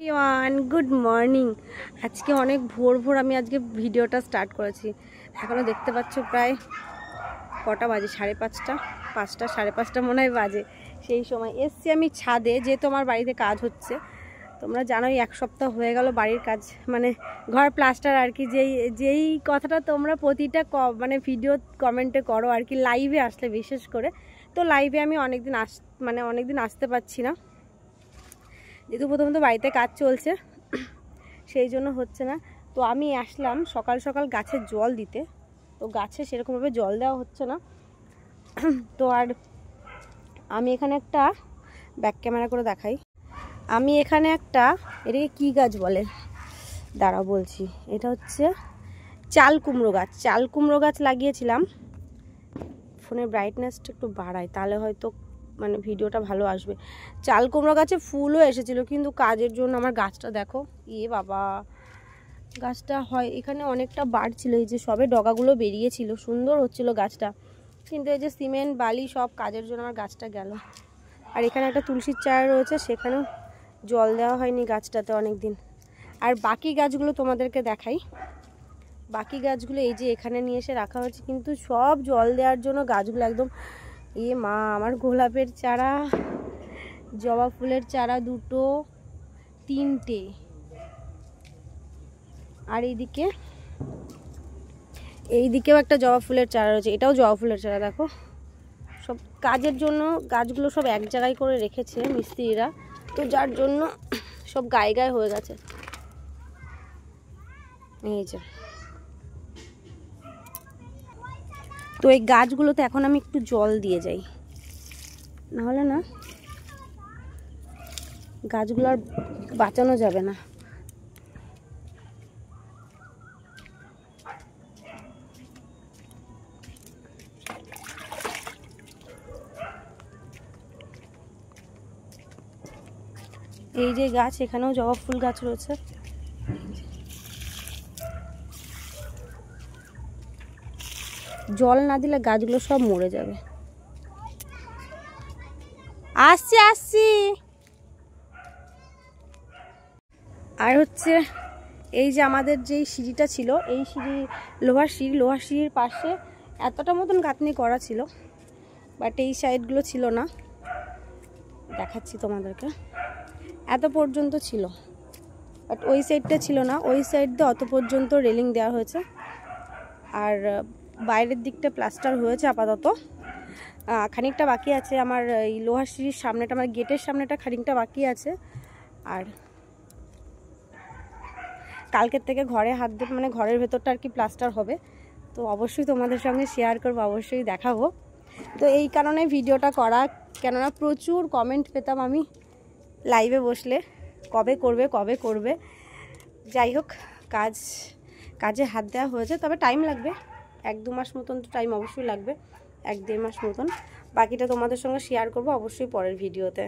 Everyone good morning. আজকে অনেক ভোর ভোর আমি আজকে ভিডিওটা স্টার্ট করেছি। এখনও দেখতে পাচ্ছ প্রায় কটা বাজে, 5:30, 5টা 5:30 মনে হয় বাজে। সেই সময় এসছি আমি ছাদে, যেহেতু আমার বাড়িতে কাজ হচ্ছে। তোমরা জানোই 1 সপ্তাহ হয়ে গেল বাড়ির কাজ, মানে ঘর প্লাস্টার আর কি। যেই কথাটা তোমরা প্রতিটা ভিডিও কমেন্টে করো আর কি, লাইভে আসলে বিশেষ করে। তো লাইভে আমি অনেকদিন আসতে পারছি না, যেহেতু প্রথমত বাড়িতে কাজ চলছে, সেই জন্য হচ্ছে না। তো আমি আসলাম সকাল সকাল গাছে জল দিতে। তো গাছে সেরকমভাবে জল দেওয়া হচ্ছে না। তো আর আমি এখানে একটা ব্যাক ক্যামেরা করে দেখাই। আমি এখানে একটা, এটাকে কী গাছ বলে দাঁড়াও বলছি, এটা হচ্ছে চাল কুমড়ো গাছ। চাল কুমড়ো গাছ লাগিয়েছিলাম। ফোনের ব্রাইটনেসটা একটু বাড়াই, তাহলে হয়তো ভিডিওটা ভালো আসবে। চাল কুমড়ো গাছে ফুলও এসেছিলো, কিন্তু কাজের জন্য আমার গাছটা দেখো, বাবা, গাছটা হয় এখানে অনেকটা বাড়ছিল। এই যে সবে ডগাগুলো বেরিয়েছিল, সুন্দর হচ্ছিল গাছটা, কিন্তু এই যে সিমেন্ট বালি সব কাজের জন্য আমার গাছটা গেল। আর এখানে একটা তুলসীর চারা রয়েছে, সেখানেও জল দেওয়া হয়নি গাছটাতে অনেক দিন। আর বাকি গাছগুলো তোমাদেরকে দেখাই। বাকি গাছগুলো এই যে এখানে নিয়ে এসে রাখা হয়েছে, কিন্তু সব জল দেওয়ার জন্য গাছগুলো একদম মা, আমার গোলাপের চারা, জবা ফুলের চারা 2, 3টে, আর এইদিকেও একটা জবা ফুলের চারা রয়েছে, এটাও জবা ফুলের চারা। দেখো সব কাজের জন্য গাছগুলো সব এক জায়গায় করে রেখেছে মিস্ত্রিরা, তো যার জন্য সব গায়ে গায়ে হয়ে গেছে। এই যে, তো এই গাছগুলোতে এখন আমি একটু জল দিয়ে যাই, নাহলে না গাছগুলো আর বাঁচানো যাবে না। এই যে গাছ, এখানেও জবা ফুল গাছ রয়েছে। জল না দিলে গাছগুলো সব মরে যাবে। আসছি। আর হচ্ছে এই যে আমাদের যেই সিঁড়িটা ছিল, এই লোহার সিঁড়ির পাশে এতটা মতন গাঁথনি করা ছিল, বাট এই সাইডগুলো ছিল না। দেখাচ্ছি তোমাদেরকে, এত পর্যন্ত ছিল, বাট ওই সাইডটা ছিল না। ওই সাইড দিয়ে অত পর্যন্ত রেলিং দেওয়া হয়েছে। আর বাইরের দিকটা প্লাস্টার হয়েছে আপাতত, খানিকটা বাকি আছে। আমার এই লোহার সিঁড়ির সামনেটা, আমার গেটের সামনেটা খানিকটা বাকি আছে। আর কালকের থেকে ঘরে হাত দিয়ে, ঘরের ভেতরটা আর কি প্লাস্টার হবে। তো অবশ্যই তোমাদের সঙ্গে শেয়ার করবো, অবশ্যই দেখাবো। তো এই কারণে ভিডিওটা করা, কেননা প্রচুর কমেন্ট পেতাম আমি লাইভে বসলে, কবে করবে। যাই হোক, কাজে হাত দেওয়া হয়েছে, তবে টাইম লাগবে, 1-2 মাস মতন তো টাইম অবশ্যই লাগবে, 1-1.5 মাস মতন। বাকিটা তোমাদের সঙ্গে শেয়ার করবো অবশ্যই পরের ভিডিওতে।